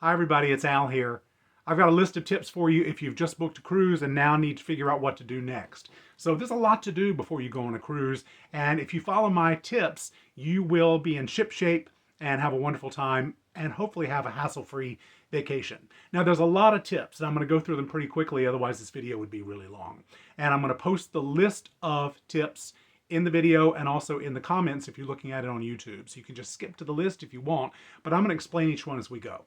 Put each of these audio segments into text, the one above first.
Hi everybody, it's Al here. I've got a list of tips for you if you've just booked a cruise and now need to figure out what to do next. So there's a lot to do before you go on a cruise, and if you follow my tips, you will be in ship shape and have a wonderful time and hopefully have a hassle-free vacation. Now there's a lot of tips and I'm going to go through them pretty quickly, otherwise this video would be really long. And I'm going to post the list of tips in the video and also in the comments if you're looking at it on YouTube. So you can just skip to the list if you want, but I'm going to explain each one as we go.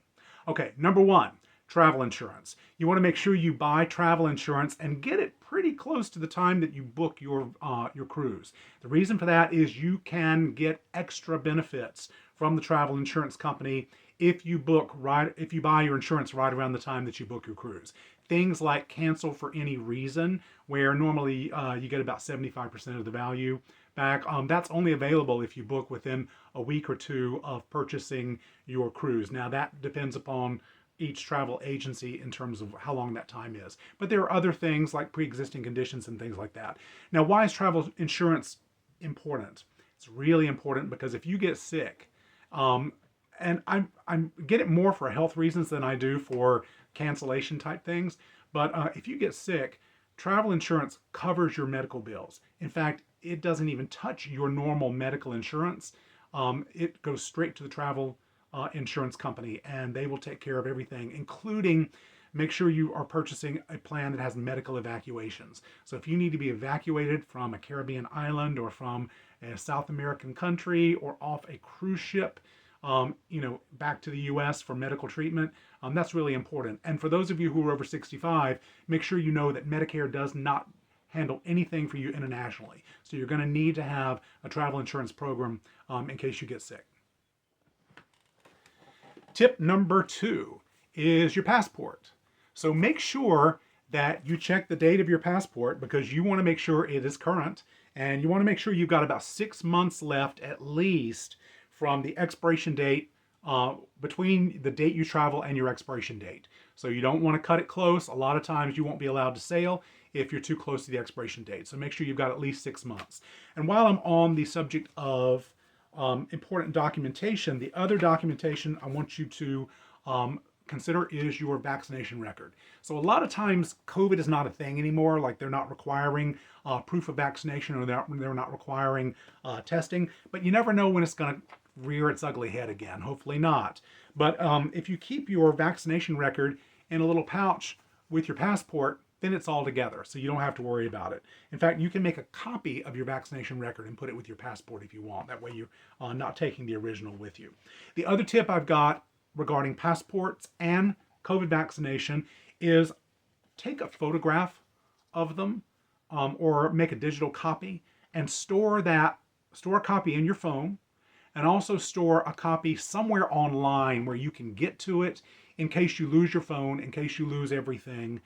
Okay, number one, travel insurance. You want to make sure you buy travel insurance and get it pretty close to the time that you book your cruise. The reason for that is you can get extra benefits from the travel insurance company if you buy your insurance right around the time that you book your cruise. Things like cancel for any reason, where normally you get about 75% of the value back. That's only available if you book within a week or two of purchasing your cruise. Now that depends upon each travel agency in terms of how long that time is. But there are other things like pre-existing conditions and things like that. Now, why is travel insurance important? It's really important because if you get sick, and I get it more for health reasons than I do for cancellation type things. But if you get sick, travel insurance covers your medical bills. In fact, it doesn't even touch your normal medical insurance. It goes straight to the travel insurance company, and they will take care of everything, including make sure you are purchasing a plan that has medical evacuations. So if you need to be evacuated from a Caribbean island or from a South American country or off a cruise ship, back to the US for medical treatment, that's really important. And for those of you who are over 65, make sure you know that Medicare does not handle anything for you internationally. So you're going to need to have a travel insurance program in case you get sick. Tip number 2 is your passport. So make sure that you check the date of your passport because you want to make sure it is current, and you want to make sure you've got about 6 months left at least from the expiration date between the date you travel and your expiration date. So you don't want to cut it close. A lot of times you won't be allowed to sail if you're too close to the expiration date. So make sure you've got at least 6 months. And while I'm on the subject of important documentation, the other documentation I want you to consider is your vaccination record. So a lot of times COVID is not a thing anymore, like they're not requiring proof of vaccination, or they're not requiring testing, but you never know when it's going to rear its ugly head again. Hopefully not. But if you keep your vaccination record in a little pouch with your passport, then it's all together, so you don't have to worry about it. In fact, you can make a copy of your vaccination record and put it with your passport if you want. That way you're not taking the original with you. The other tip I've got regarding passports and COVID vaccination is take a photograph of them or make a digital copy and store a copy in your phone, and also store a copy somewhere online where you can get to it in case you lose your phone, in case you lose everything.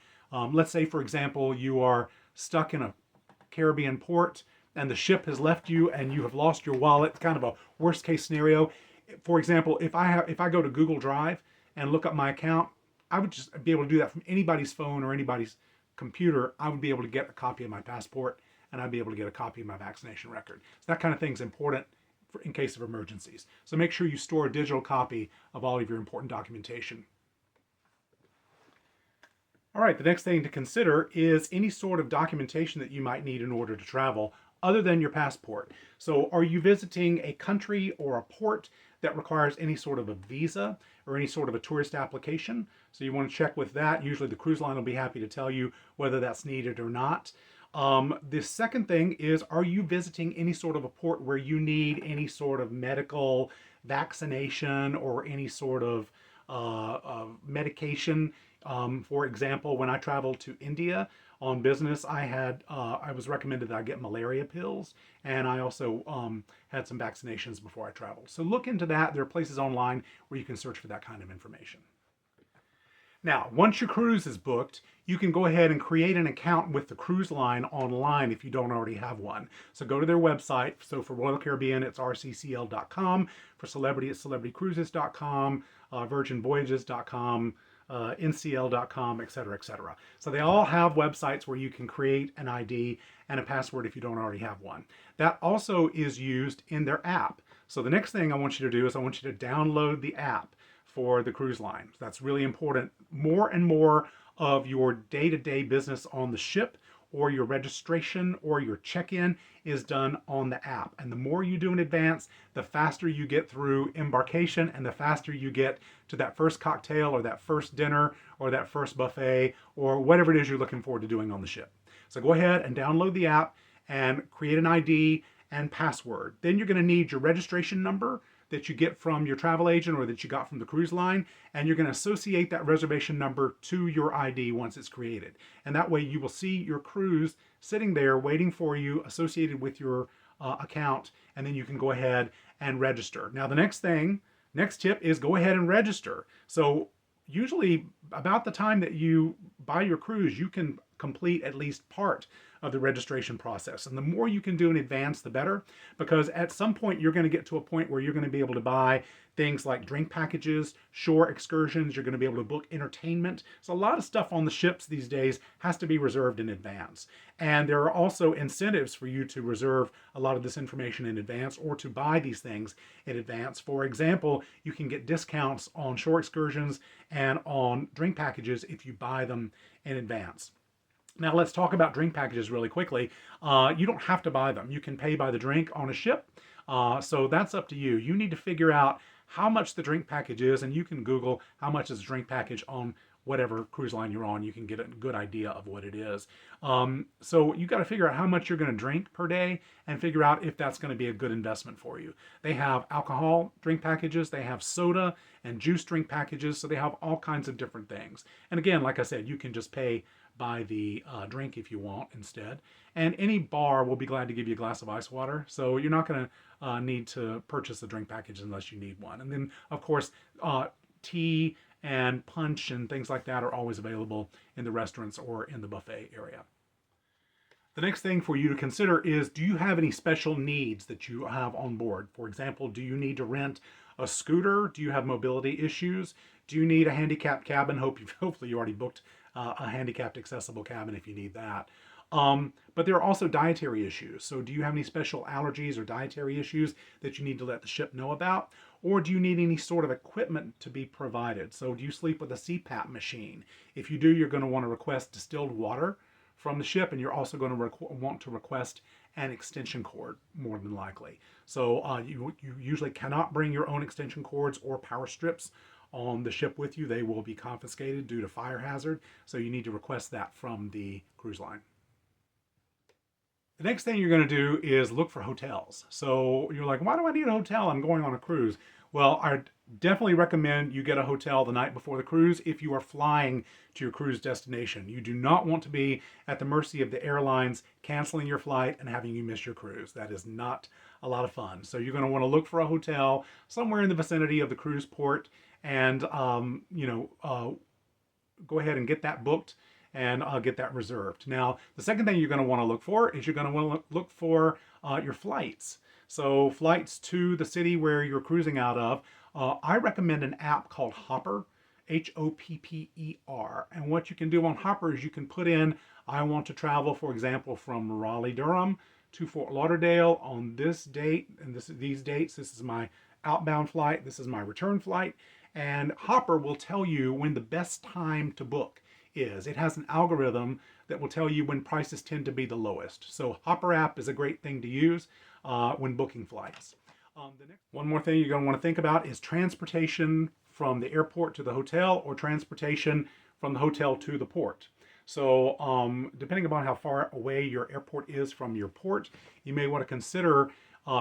Let's say, for example, you are stuck in a Caribbean port and the ship has left you and you have lost your wallet, kind of a worst case scenario. For example, if I go to Google Drive and look up my account, I would just be able to do that from anybody's phone or anybody's computer. I would be able to get a copy of my passport, and I'd be able to get a copy of my vaccination record. So that kind of thing is important in case of emergencies. So make sure you store a digital copy of all of your important documentation. All right, the next thing to consider is any sort of documentation that you might need in order to travel other than your passport. So are you visiting a country or a port that requires any sort of a visa or any sort of a tourist application? So you want to check with that. Usually the cruise line will be happy to tell you whether that's needed or not. The second thing is, are you visiting any sort of a port where you need any sort of medical vaccination or any sort of medication? For example, when I traveled to India on business, I was recommended that I get malaria pills, and I also had some vaccinations before I traveled. So look into that. There are places online where you can search for that kind of information. Now, once your cruise is booked, you can go ahead and create an account with the cruise line online if you don't already have one. So go to their website. So for Royal Caribbean, it's rccl.com. For Celebrity, it's celebritycruises.com, virginvoyages.com, ncl.com, etc., etc. So they all have websites where you can create an ID and a password if you don't already have one. That also is used in their app. So the next thing I want you to do is I want you to download the app for the cruise line. That's really important. More and more of your day-to-day business on the ship, or your registration or your check-in, is done on the app. And the more you do in advance, the faster you get through embarkation, and the faster you get to that first cocktail or that first dinner or that first buffet or whatever it is you're looking forward to doing on the ship. So go ahead and download the app and create an ID and password. Then you're going to need your registration number that you get from your travel agent or that you got from the cruise line, and you're going to associate that reservation number to your ID once it's created. And that way you will see your cruise sitting there waiting for you, associated with your account, and then you can go ahead and register. Now the next tip is go ahead and register. So usually about the time that you buy your cruise, you can complete at least part of the registration process. And the more you can do in advance, the better, because at some point you're going to get to a point where you're going to be able to buy things like drink packages, shore excursions, you're going to be able to book entertainment. So a lot of stuff on the ships these days has to be reserved in advance. And there are also incentives for you to reserve a lot of this information in advance or to buy these things in advance. For example, you can get discounts on shore excursions and on drink packages if you buy them in advance. Now let's talk about drink packages really quickly. You don't have to buy them. You can pay by the drink on a ship. So that's up to you. You need to figure out how much the drink package is, and you can Google how much is a drink package on whatever cruise line you're on. You can get a good idea of what it is. So you got to figure out how much you're going to drink per day and figure out if that's going to be a good investment for you. They have alcohol drink packages, they have soda and juice drink packages, so they have all kinds of different things. And again, like I said, you can just pay by the drink if you want instead. And any bar will be glad to give you a glass of ice water. So you're not going to need to purchase a drink package unless you need one. And then, of course, tea and punch and things like that are always available in the restaurants or in the buffet area. The next thing for you to consider is, do you have any special needs that you have on board? For example, do you need to rent a scooter? Do you have mobility issues? Do you need a handicapped cabin? Hopefully you already booked a handicapped accessible cabin if you need that. But there are also dietary issues. So do you have any special allergies or dietary issues that you need to let the ship know about? Or do you need any sort of equipment to be provided? So do you sleep with a CPAP machine? If you do, you're going to want to request distilled water from the ship, and you're also going to want to request an extension cord, more than likely. So you usually cannot bring your own extension cords or power strips on the ship with you. They will be confiscated due to fire hazard, so you need to request that from the cruise line. The next thing you're going to do is look for hotels. So you're like, why do I need a hotel? I'm going on a cruise. Well, I definitely recommend you get a hotel the night before the cruise if you are flying to your cruise destination. You do not want to be at the mercy of the airlines canceling your flight and having you miss your cruise. That is not a lot of fun. So you're going to want to look for a hotel somewhere in the vicinity of the cruise port, and go ahead and get that booked and get that reserved. Now, the second thing you're going to want to look for is you're going to want to look for your flights. So flights to the city where you're cruising out of. I recommend an app called Hopper, Hopper. And what you can do on Hopper is you can put in, I want to travel, for example, from Raleigh-Durham to Fort Lauderdale on this date, and these dates. This is my outbound flight. This is my return flight. And Hopper will tell you when the best time to book is. It has an algorithm that will tell you when prices tend to be the lowest. So Hopper app is a great thing to use when booking flights. One more thing you're going to want to think about is transportation from the airport to the hotel, or transportation from the hotel to the port. So depending upon how far away your airport is from your port, you may want to consider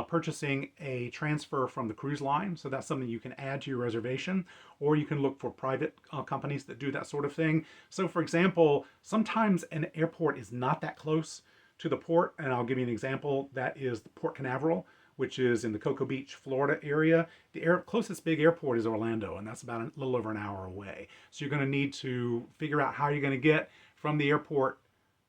purchasing a transfer from the cruise line. So that's something you can add to your reservation, or you can look for private companies that do that sort of thing. So for example, sometimes an airport is not that close to the port, and I'll give you an example. That is the Port Canaveral, which is in the Cocoa Beach, Florida area. The closest big airport is Orlando, and that's about a little over an hour away. So you're going to need to figure out how you're going to get from the airport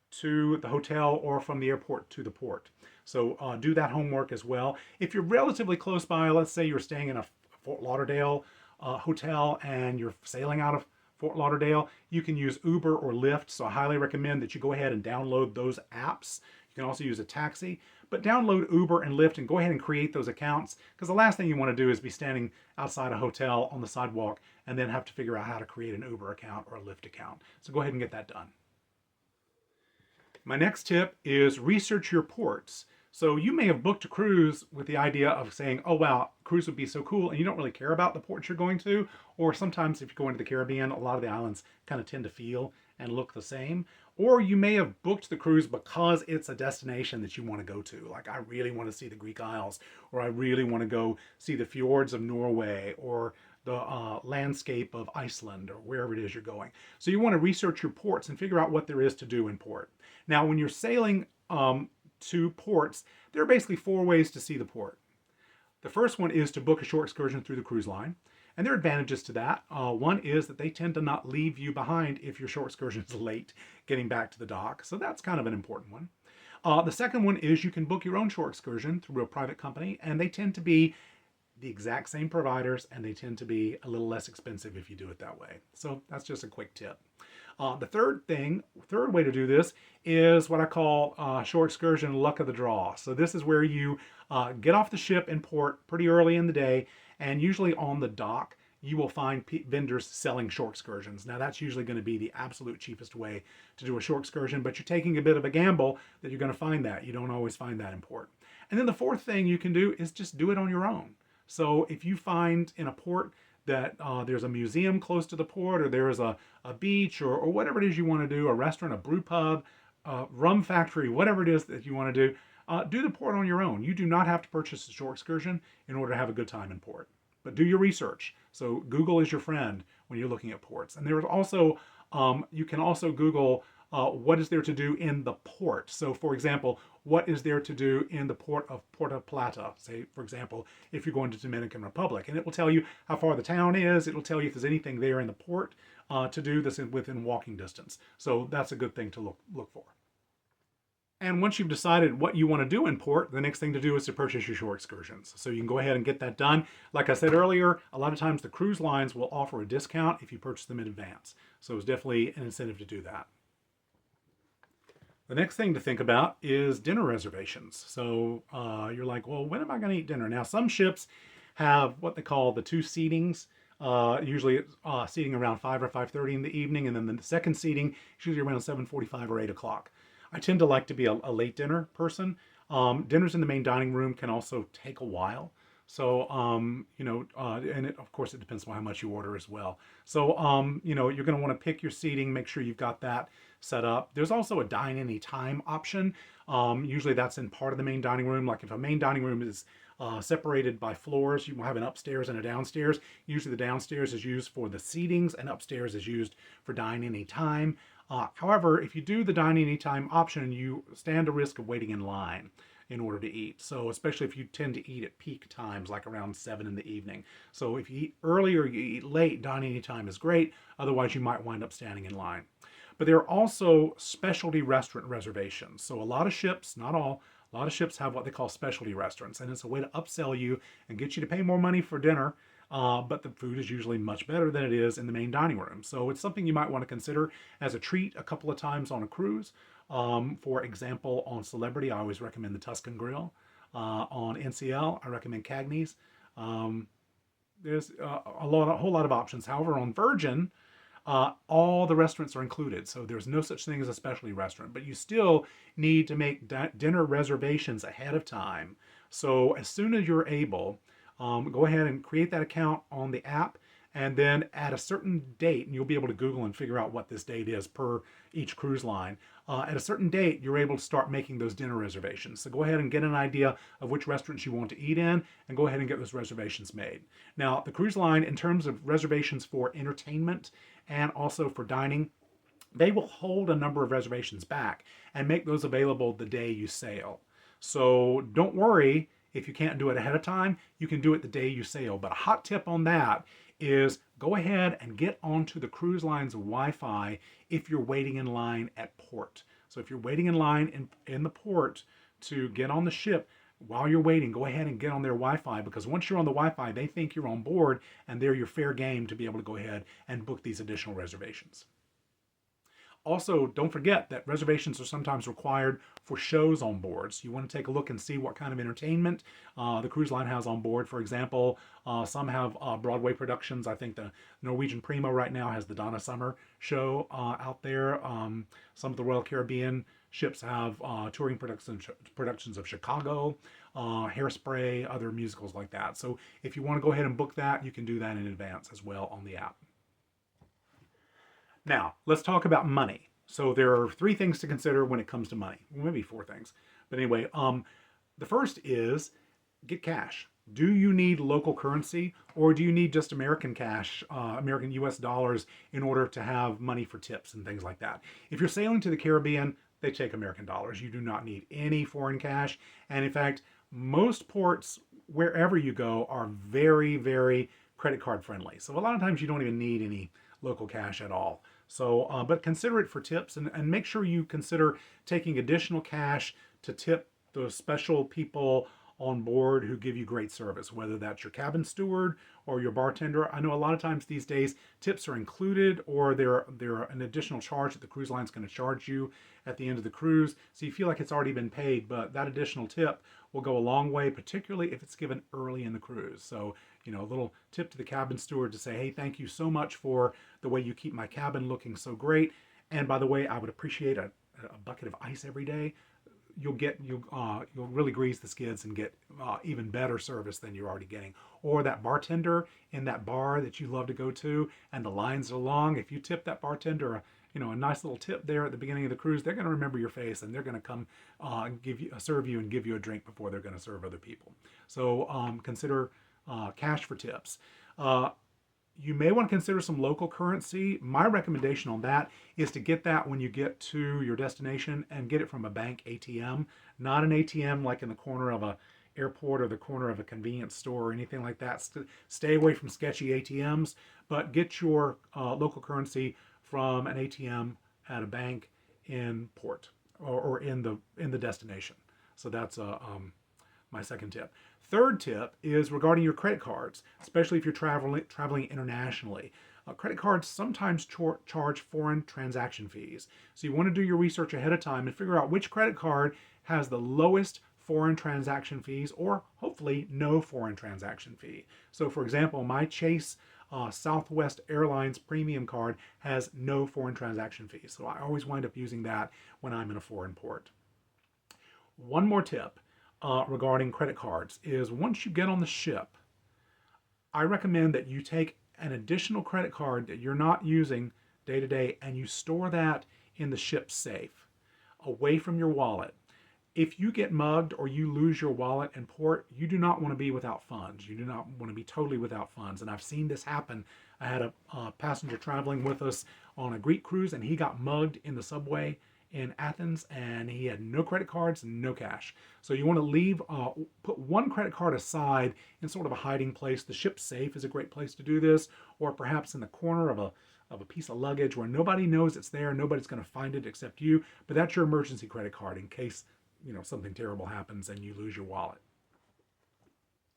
to the hotel or from the airport to the port. So do that homework as well. If you're relatively close by, let's say you're staying in a Fort Lauderdale hotel and you're sailing out of Fort Lauderdale, you can use Uber or Lyft. So I highly recommend that you go ahead and download those apps. You You can also use a taxi, but download Uber and Lyft and go ahead and create those accounts, because the last thing you want to do is be standing outside a hotel on the sidewalk and then have to figure out how to create an Uber account or a Lyft account. So go ahead and get that done. My next tip is research your ports. So you may have booked a cruise with the idea of saying, oh wow, cruise would be so cool, and you don't really care about the ports you're going to. Or sometimes if you go into the Caribbean, a lot of the islands kind of tend to feel and look the same. Or you may have booked the cruise because it's a destination that you want to go to. Like, I really want to see the Greek Isles, or I really want to go see the fjords of Norway, or the landscape of Iceland, or wherever it is you're going. So you want to research your ports and figure out what there is to do in port. Now, when you're sailing to ports, there are basically 4 ways to see the port. The first one is to book a short excursion through the cruise line. And there are advantages to that. One is that they tend to not leave you behind if your short excursion is late getting back to the dock. So that's kind of an important one. The second one is you can book your own short excursion through a private company, and they tend to be the exact same providers, and they tend to be a little less expensive if you do it that way. So that's just a quick tip. The third way to do this is what I call short excursion luck of the draw. So this is where you get off the ship in port pretty early in the day, and usually on the dock you will find vendors selling short excursions. Now that's usually going to be the absolute cheapest way to do a short excursion, but you're taking a bit of a gamble that you're going to find that. You don't always find that in port. And then the fourth thing you can do is just do it on your own. So if you find in a port that there's a museum close to the port, or there's a beach, or whatever it is you want to do, a restaurant, a brew pub, rum factory, whatever it is that you want to do the port on your own. You do not have to purchase a short excursion in order to have a good time in port. But do your research. So Google is your friend when you're looking at ports. And there's also, you can also Google what is there to do in the port. So for example, what is there to do in the port of Puerto Plata? Say, for example, if you're going to Dominican Republic. And it will tell you how far the town is. It'll tell you if there's anything there in the port to do that's within walking distance. So that's a good thing to look for. And once you've decided what you want to do in port, the next thing to do is to purchase your short excursions. So you can go ahead and get that done. Like I said earlier, a lot of times the cruise lines will offer a discount if you purchase them in advance. So it's definitely an incentive to do that. The next thing to think about is dinner reservations. So you're like, well, when am I going to eat dinner? Now, some ships have what they call the 2 seatings. Usually seating around 5 or 5:30 in the evening, and then the second seating is usually around 7:45 or 8 o'clock. I tend to like to be a late dinner person. Dinners in the main dining room can also take a while. So, and of course it depends on how much you order as well. So, you're going to want to pick your seating, make sure you've got that set up. There's also a dine anytime option. Usually that's in part of the main dining room. Like if a main dining room is separated by floors, you will have an upstairs and a downstairs. Usually the downstairs is used for the seatings and upstairs is used for dine anytime. However, if you do the dine anytime option, you stand a risk of waiting in line in order to eat. So especially if you tend to eat at peak times, like around 7 in the evening. So if you eat early or you eat late, dine anytime is great. Otherwise, you might wind up standing in line. But there are also specialty restaurant reservations. So a lot of ships, not all, a lot of ships have what they call specialty restaurants, and it's a way to upsell you and get you to pay more money for dinner, but the food is usually much better than it is in the main dining room. So it's something you might want to consider as a treat a couple of times on a cruise. For example, on Celebrity, I always recommend the Tuscan Grill. On NCL, I recommend Cagney's. There's a whole lot of options. However, on Virgin, all the restaurants are included, so there's no such thing as a specialty restaurant, but you still need to make dinner reservations ahead of time. So as soon as you're able, go ahead and create that account on the app, and then at a certain date, and you'll be able to Google and figure out what this date is per each cruise line. At a certain date, you're able to start making those dinner reservations. So go ahead and get an idea of which restaurants you want to eat in, and go ahead and get those reservations made. Now, the cruise line, in terms of reservations for entertainment and also for dining, they will hold a number of reservations back and make those available the day you sail. So don't worry if you can't do it ahead of time. You can do it the day you sail. But a hot tip on that is go ahead and get onto the cruise line's Wi-Fi if you're waiting in line at port. So if you're waiting in line in the port to get on the ship, while you're waiting, go ahead and get on their Wi-Fi, because once you're on the Wi-Fi, they think you're on board and they're your fair game to be able to go ahead and book these additional reservations. Also, don't forget that reservations are sometimes required for shows on board. So you want to take a look and see what kind of entertainment the cruise line has on board. For example, some have Broadway productions. I think the Norwegian Primo right now has the Donna Summer show out there. Some of the Royal Caribbean ships have touring productions of Chicago, Hairspray, other musicals like that. So if you want to go ahead and book that, you can do that in advance as well on the app. Now, let's talk about money. So there are 3 things to consider when it comes to money. Well, maybe 4 things. But anyway, the first is get cash. Do you need local currency, or do you need just American cash, American US dollars, in order to have money for tips and things like that? If you're sailing to the Caribbean, they take American dollars. You do not need any foreign cash. And in fact, most ports, wherever you go, are very, very credit card friendly. So a lot of times you don't even need any local cash at all. So, but consider it for tips, and make sure you consider taking additional cash to tip those special people on board who give you great service, whether that's your cabin steward or your bartender. I know a lot of times these days tips are included, or they're an additional charge that the cruise line's going to charge you at the end of the cruise. So you feel like it's already been paid, but that additional tip will go a long way, particularly if it's given early in the cruise. So, you know, a little tip to the cabin steward to say, hey, thank you so much for the way you keep my cabin looking so great. And by the way, I would appreciate a bucket of ice every day. You'll really grease the skids and get even better service than you're already getting. Or that bartender in that bar that you love to go to and the lines are long. If you tip that bartender a nice little tip there at the beginning of the cruise, they're going to remember your face, and they're going to come serve you and give you a drink before they're going to serve other people. So consider cash for tips. You may want to consider some local currency. My recommendation on that is to get that when you get to your destination, and get it from a bank ATM, not an ATM like in the corner of a airport or the corner of a convenience store or anything like that. Stay away from sketchy ATMs, but get your local currency from an ATM at a bank in port or in the destination. So that's my second tip. Third tip is regarding your credit cards, especially if you're traveling internationally. Credit cards sometimes charge foreign transaction fees. So you want to do your research ahead of time and figure out which credit card has the lowest foreign transaction fees, or hopefully no foreign transaction fee. So for example, my Chase Southwest Airlines premium card has no foreign transaction fees. So I always wind up using that when I'm in a foreign port. One more tip regarding credit cards is, once you get on the ship, I recommend that you take an additional credit card that you're not using day to day, and you store that in the ship's safe, away from your wallet. If you get mugged or you lose your wallet in port, you do not want to be without funds. You do not want to be totally without funds. And I've seen this happen. I had a passenger traveling with us on a Greek cruise, and he got mugged in the subway in Athens, and he had no credit cards and no cash. So you want to put one credit card aside in sort of a hiding place. The ship's safe is a great place to do this, or perhaps in the corner of a piece of luggage where nobody knows it's there. Nobody's going to find it except you. But that's your emergency credit card in case something terrible happens and you lose your wallet.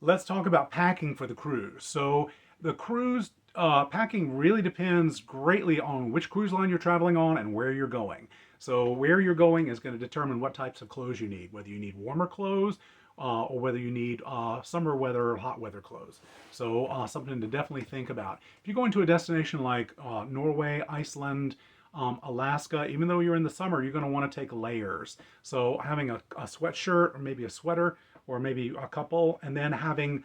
Let's talk about packing for the cruise. So the cruise packing really depends greatly on which cruise line you're traveling on and where you're going. So where you're going is going to determine what types of clothes you need, whether you need warmer clothes or whether you need summer weather or hot weather clothes. So something to definitely think about. If you're going to a destination like Norway, Iceland, Alaska, even though you're in the summer, you're going to want to take layers. So having a sweatshirt or maybe a sweater or maybe a couple, and then having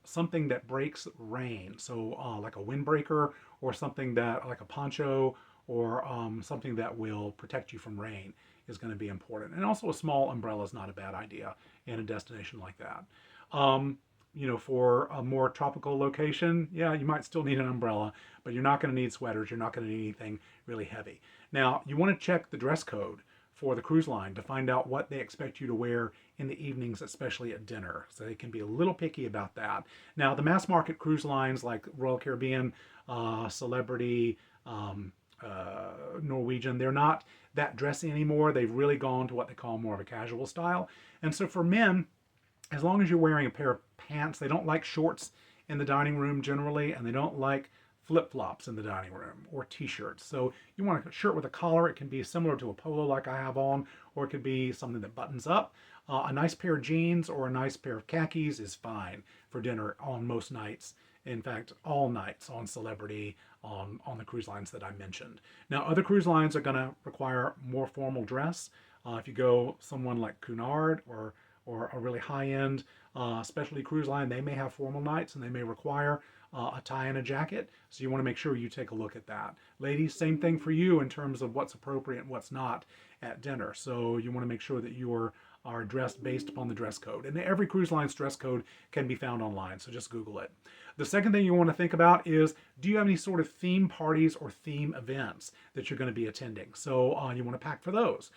something that breaks rain. So like a windbreaker, or something that like a poncho, or something that will protect you from rain is going to be important. And also a small umbrella is not a bad idea in a destination like that. For a more tropical location, yeah, you might still need an umbrella, but you're not going to need sweaters. You're not going to need anything really heavy. Now, you want to check the dress code for the cruise line to find out what they expect you to wear in the evenings, especially at dinner. So they can be a little picky about that. Now, the mass market cruise lines like Royal Caribbean, Celebrity, Norwegian, they're not that dressy anymore. They've really gone to what they call more of a casual style. And so for men, as long as you're wearing a pair of pants, they don't like shorts in the dining room generally, and they don't like flip-flops in the dining room or t-shirts. So you want a shirt with a collar. It can be similar to a polo like I have on, or it could be something that buttons up. A nice pair of jeans or a nice pair of khakis is fine for dinner on most nights. In fact, all nights on Celebrity, on the cruise lines that I mentioned. Now, other cruise lines are going to require more formal dress. If you go someone like Cunard or a really high-end specialty cruise line, they may have formal nights and they may require a tie and a jacket. So you want to make sure you take a look at that. Ladies, same thing for you in terms of what's appropriate and what's not at dinner. So you want to make sure that you are dressed based upon the dress code. And every cruise line's dress code can be found online, so just Google it. The second thing you want to think about is, do you have any sort of theme parties or theme events that you're going to be attending? So you want to pack for those.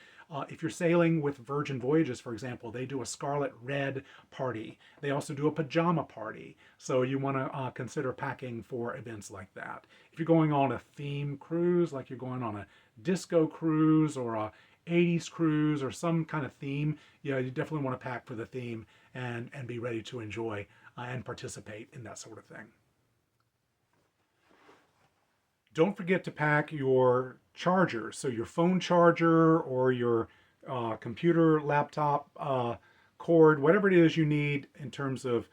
If you're sailing with Virgin Voyages, for example, they do a scarlet red party. They also do a pajama party. So you want to consider packing for events like that. If you're going on a theme cruise, like you're going on a disco cruise or a 80s cruise or some kind of theme, yeah, you definitely want to pack for the theme and be ready to enjoy and participate in that sort of thing. Don't forget to pack your chargers, so your phone charger or your computer, laptop cord, whatever it is you need in terms of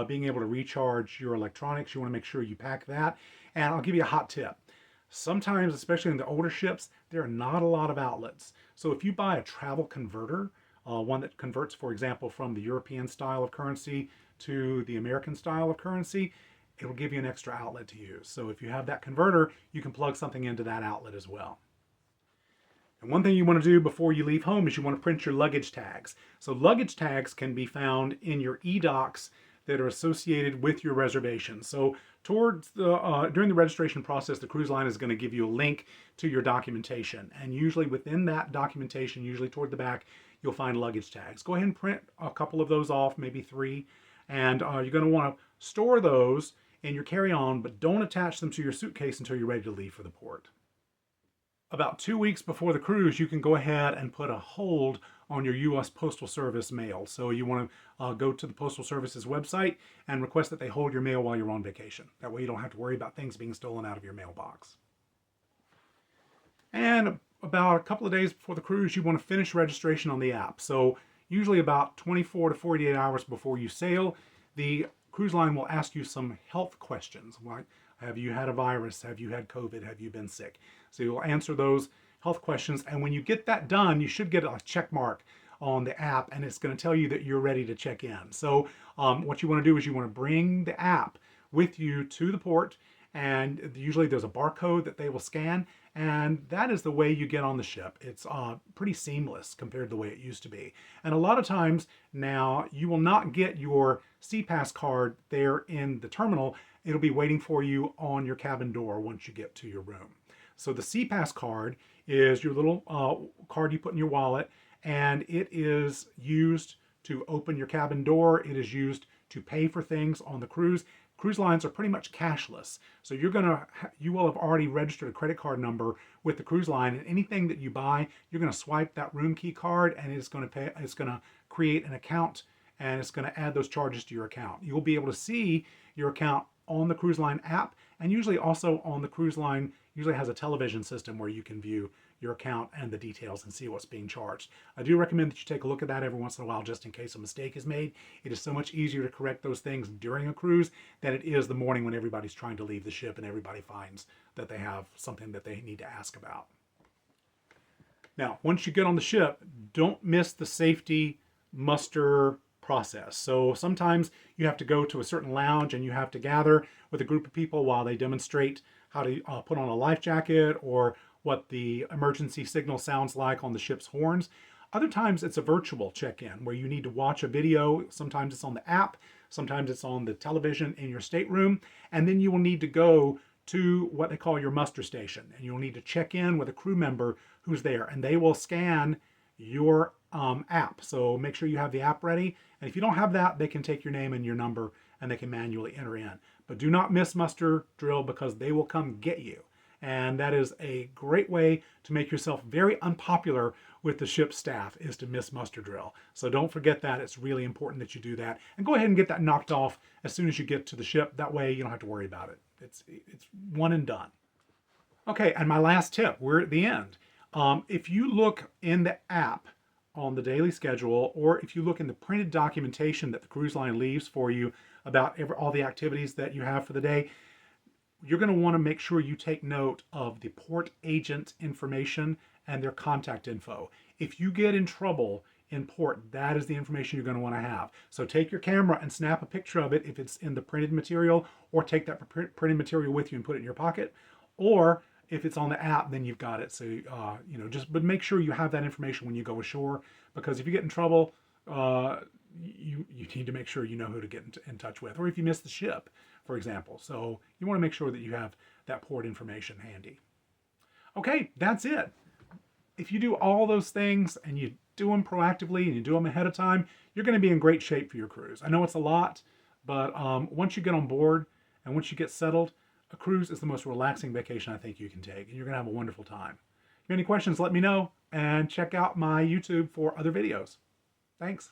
being able to recharge your electronics. You want to make sure you pack that. And I'll give you a hot tip. Sometimes, especially in the older ships, there are not a lot of outlets. So if you buy a travel converter, one that converts, for example, from the European style of currency to the American style of currency, it'll give you an extra outlet to use. So if you have that converter, you can plug something into that outlet as well. And one thing you want to do before you leave home is you want to print your luggage tags. So luggage tags can be found in your e-docs that are associated with your reservation. So towards during the registration process, the cruise line is going to give you a link to your documentation. And usually within that documentation, usually toward the back, you'll find luggage tags. Go ahead and print a couple of those off, maybe 3. And you're going to want to store those in your carry-on, but don't attach them to your suitcase until you're ready to leave for the port. About 2 weeks before the cruise, you can go ahead and put a hold on your U.S. Postal Service mail. So you want to go to the Postal Service's website and request that they hold your mail while you're on vacation. That way you don't have to worry about things being stolen out of your mailbox. And about a couple of days before the cruise, you want to finish registration on the app. So usually about 24 to 48 hours before you sail, the cruise line will ask you some health questions, like have you had a virus, have you had COVID, have you been sick? So you'll answer those health questions, and when you get that done, you should get a check mark on the app, and it's going to tell you that you're ready to check in. So what you want to do is you want to bring the app with you to the port, and usually there's a barcode that they will scan, and that is the way you get on the ship. It's pretty seamless compared to the way it used to be. And a lot of times now you will not get your CPAS card there in the terminal. It'll be waiting for you on your cabin door once you get to your room. So the CPAS card is your little card you put in your wallet, and it is used to open your cabin door. It is used to pay for things on the cruise. Cruise lines are pretty much cashless. So you will have already registered a credit card number with the cruise line, and anything that you buy, you're going to swipe that room key card, and it's going to create an account, and it's going to add those charges to your account. You'll be able to see your account on the cruise line app, and usually also on the cruise line usually has a television system where you can view your account and the details and see what's being charged. I do recommend that you take a look at that every once in a while just in case a mistake is made. It is so much easier to correct those things during a cruise than it is the morning when everybody's trying to leave the ship and everybody finds that they have something that they need to ask about. Now, once you get on the ship, don't miss the safety muster process. So sometimes you have to go to a certain lounge and you have to gather with a group of people while they demonstrate how to put on a life jacket or what the emergency signal sounds like on the ship's horns. Other times it's a virtual check-in where you need to watch a video. Sometimes it's on the app, sometimes it's on the television in your stateroom, and then you will need to go to what they call your muster station, and you'll need to check in with a crew member who's there, and they will scan your app. So make sure you have the app ready, and if you don't have that, they can take your name and your number and they can manually enter in. But do not miss muster drill because they will come get you. And that is a great way to make yourself very unpopular with the ship staff, is to miss muster drill. So don't forget that. It's really important that you do that. And go ahead and get that knocked off as soon as you get to the ship. That way you don't have to worry about it. It's one and done. Okay, and my last tip, we're at the end. If you look in the app on the daily schedule, or if you look in the printed documentation that the cruise line leaves for you about all the activities that you have for the day, you're going to want to make sure you take note of the port agent information and their contact info. If you get in trouble in port, that is the information you're going to want to have. So take your camera and snap a picture of it if it's in the printed material, or take that printed material with you and put it in your pocket. Or if it's on the app, then you've got it. So, but make sure you have that information when you go ashore, because if you get in trouble, you need to make sure you know who to get in touch with, or if you miss the ship, for example. So you want to make sure that you have that port information handy. Okay, that's it. If you do all those things and you do them proactively and you do them ahead of time, you're going to be in great shape for your cruise. I know it's a lot, but once you get on board and once you get settled, a cruise is the most relaxing vacation I think you can take, and you're going to have a wonderful time. If you have any questions, let me know, and check out my YouTube for other videos. Thanks.